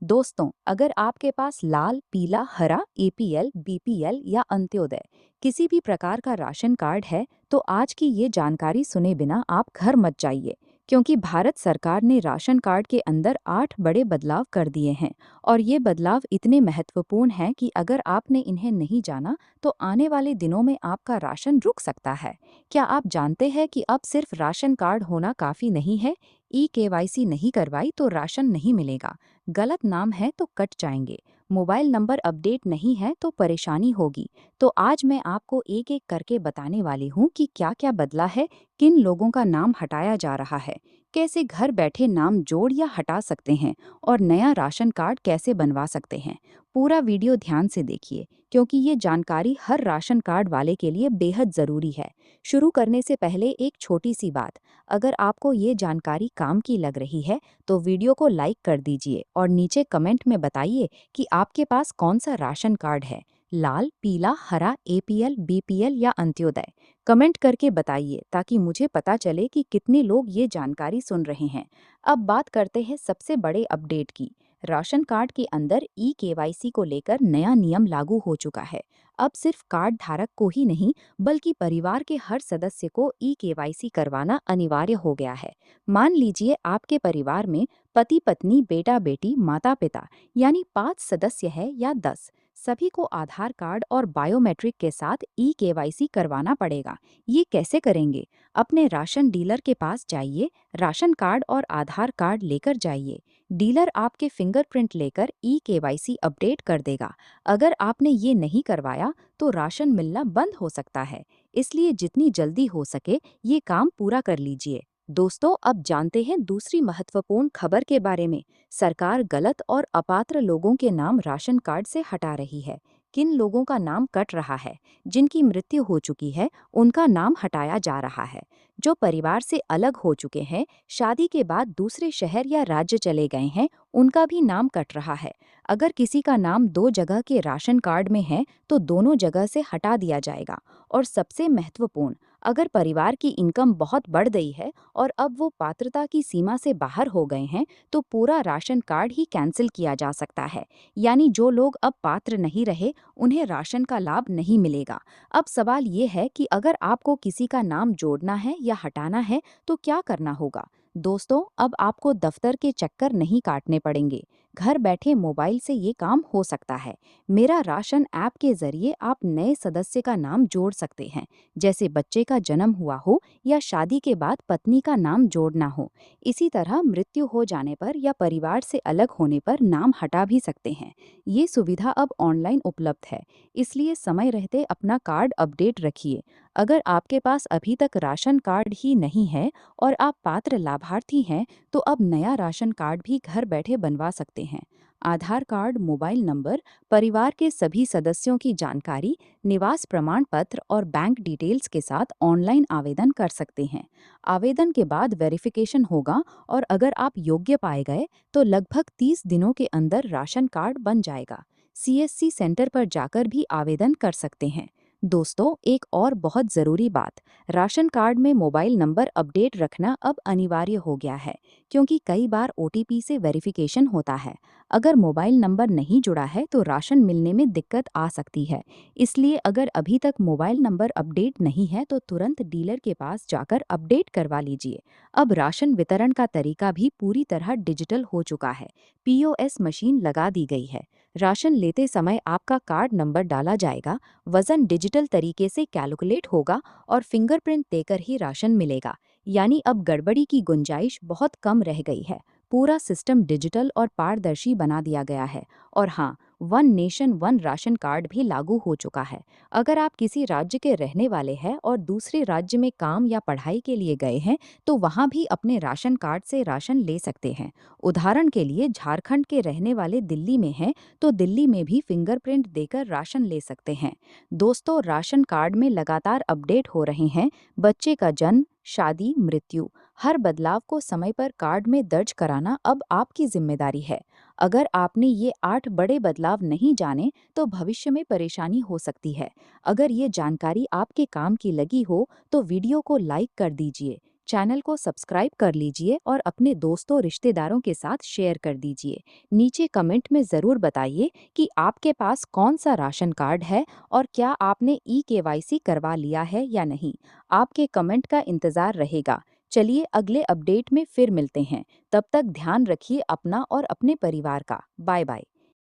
दोस्तों, अगर आपके पास लाल, पीला, हरा, एपीएल, बीपीएल या अंत्योदय किसी भी प्रकार का राशन कार्ड है, तो आज की ये जानकारी सुने बिना आप घर मत जाइए, क्योंकि भारत सरकार ने राशन कार्ड के अंदर 8 बड़े बदलाव कर दिए हैं। और ये बदलाव इतने महत्वपूर्ण हैं कि अगर आपने इन्हें नहीं जाना, तो आने वाले दिनों में आपका राशन रुक सकता है। क्या आप जानते हैं कि अब सिर्फ राशन कार्ड होना काफ़ी नहीं है? ई-केवाईसी नहीं करवाई तो राशन नहीं मिलेगा, गलत नाम है तो कट जाएंगे, मोबाइल नंबर अपडेट नहीं है तो परेशानी होगी। तो आज मैं आपको एक एक करके बताने वाली हूँ कि क्या क्या बदला है, किन लोगों का नाम हटाया जा रहा है, कैसे घर बैठे नाम जोड़ या हटा सकते हैं, और नया राशन कार्ड कैसे बनवा सकते हैं। पूरा वीडियो ध्यान से देखिए, क्योंकि ये जानकारी हर राशन कार्ड वाले के लिए बेहद ज़रूरी है। शुरू करने से पहले एक छोटी सी बात, अगर आपको ये जानकारी काम की लग रही है, तो वीडियो को लाइक कर दीजिए और नीचे कमेंट में बताइए कि आपके पास कौन सा राशन कार्ड है, लाल, पीला, हरा, एपीएल, बीपीएल या अंत्योदय। कमेंट करके बताइए ताकि मुझे पता चले कि कितने लोग ये जानकारी सुन रहे हैं। अब बात करते हैं सबसे बड़े अपडेट की। राशन कार्ड के अंदर ई-केवाईसी को लेकर नया नियम लागू हो चुका है। अब सिर्फ कार्ड धारक को ही नहीं, बल्कि परिवार के हर सदस्य को ई-केवाईसी करवाना अनिवार्य हो गया है। मान लीजिए आपके परिवार में पति पत्नी, बेटा बेटी, माता पिता, यानी 5 सदस्य है या 10, सभी को आधार कार्ड और बायोमेट्रिक के साथ ई-केवाईसी करवाना पड़ेगा। ये कैसे करेंगे? अपने राशन डीलर के पास जाइए, राशन कार्ड और आधार कार्ड लेकर जाइए। डीलर आपके फिंगरप्रिंट लेकर ई-केवाईसी अपडेट कर देगा। अगर आपने ये नहीं करवाया, तो राशन मिलना बंद हो सकता है। इसलिए जितनी जल्दी हो सके ये काम पूरा कर लीजिए। दोस्तों, अब जानते हैं दूसरी महत्वपूर्ण खबर के बारे में। सरकार गलत और अपात्र लोगों के नाम राशन कार्ड से हटा रही है। किन लोगों का नाम कट रहा है? जिनकी मृत्यु हो चुकी है, उनका नाम हटाया जा रहा है। जो परिवार से अलग हो चुके हैं, शादी के बाद दूसरे शहर या राज्य चले गए हैं, उनका भी नाम कट रहा है। अगर किसी का नाम 2 जगह के राशन कार्ड में है, तो दोनों जगह से हटा दिया जाएगा। और सबसे महत्वपूर्ण, अगर परिवार की इनकम बहुत बढ़ गई है और अब वो पात्रता की सीमा से बाहर हो गए हैं, तो पूरा राशन कार्ड ही कैंसिल किया जा सकता है। यानी जो लोग अब पात्र नहीं रहे, उन्हें राशन का लाभ नहीं मिलेगा। अब सवाल ये है कि अगर आपको किसी का नाम जोड़ना है या हटाना है, तो क्या करना होगा? दोस्तों, अब आपको दफ्तर के चक्कर नहीं काटने पड़ेंगे। घर बैठे मोबाइल से ये काम हो सकता है। मेरा राशन ऐप के जरिए आप नए सदस्य का नाम जोड़ सकते हैं, जैसे बच्चे का जन्म हुआ हो या शादी के बाद पत्नी का नाम जोड़ना हो। इसी तरह मृत्यु हो जाने पर या परिवार से अलग होने पर नाम हटा भी सकते हैं। ये सुविधा अब ऑनलाइन उपलब्ध है, इसलिए समय रहते अपना कार्ड अपडेट रखिए। अगर आपके पास अभी तक राशन कार्ड ही नहीं है और आप पात्र लाभार्थी हैं, तो अब नया राशन कार्ड भी घर बैठे बनवा सकते हैं। आधार कार्ड, मोबाइल नंबर, परिवार के सभी सदस्यों की जानकारी, निवास प्रमाण पत्र और बैंक डिटेल्स के साथ ऑनलाइन आवेदन कर सकते हैं। आवेदन के बाद वेरिफिकेशन होगा और अगर आप योग्य पाए गए, तो लगभग 30 दिनों के अंदर राशन कार्ड बन जाएगा। सीएससी सेंटर पर जाकर भी आवेदन कर सकते हैं। दोस्तों, एक और बहुत ज़रूरी बात, राशन कार्ड में मोबाइल नंबर अपडेट रखना अब अनिवार्य हो गया है, क्योंकि कई बार ओटीपी से वेरिफिकेशन होता है। अगर मोबाइल नंबर नहीं जुड़ा है, तो राशन मिलने में दिक्कत आ सकती है। इसलिए अगर अभी तक मोबाइल नंबर अपडेट नहीं है, तो तुरंत डीलर के पास जाकर अपडेट करवा लीजिए। अब राशन वितरण का तरीका भी पूरी तरह डिजिटल हो चुका है। पीओएस मशीन लगा दी गई है। राशन लेते समय आपका कार्ड नंबर डाला जाएगा, वजन डिजिटल तरीके से कैलकुलेट होगा और फिंगरप्रिंट देकर ही राशन मिलेगा। यानी अब गड़बड़ी की गुंजाइश बहुत कम रह गई है। पूरा सिस्टम डिजिटल और पारदर्शी बना दिया गया है। और हाँ, one nation one ration card भी लागू हो चुका है। अगर आप किसी राज्य के रहने वाले हैं और दूसरे राज्य में काम या पढ़ाई के लिए गए हैं, तो वहाँ भी अपने राशन कार्ड से राशन ले सकते हैं। उदाहरण के लिए, झारखंड के रहने वाले दिल्ली में हैं, तो दिल्ली में भी फिंगरप्रिंट देकर राशन ले सकते हैं। दोस्तों, राशन कार्ड में लगातार अपडेट हो रहे हैं। बच्चे का जन्म, शादी, मृत्यु, हर बदलाव को समय पर कार्ड में दर्ज कराना अब आपकी जिम्मेदारी है। अगर आपने ये 8 बड़े बदलाव नहीं जाने, तो भविष्य में परेशानी हो सकती है। अगर ये जानकारी आपके काम की लगी हो, तो वीडियो को लाइक कर दीजिए, चैनल को सब्सक्राइब कर लीजिए और अपने दोस्तों रिश्तेदारों के साथ शेयर कर दीजिए। नीचे कमेंट में ज़रूर बताइए कि आपके पास कौन सा राशन कार्ड है और क्या आपने ई-केवाईसी करवा लिया है या नहीं। आपके कमेंट का इंतज़ार रहेगा। चलिए अगले अपडेट में फिर मिलते हैं। तब तक ध्यान रखिए अपना और अपने परिवार का। Bye bye.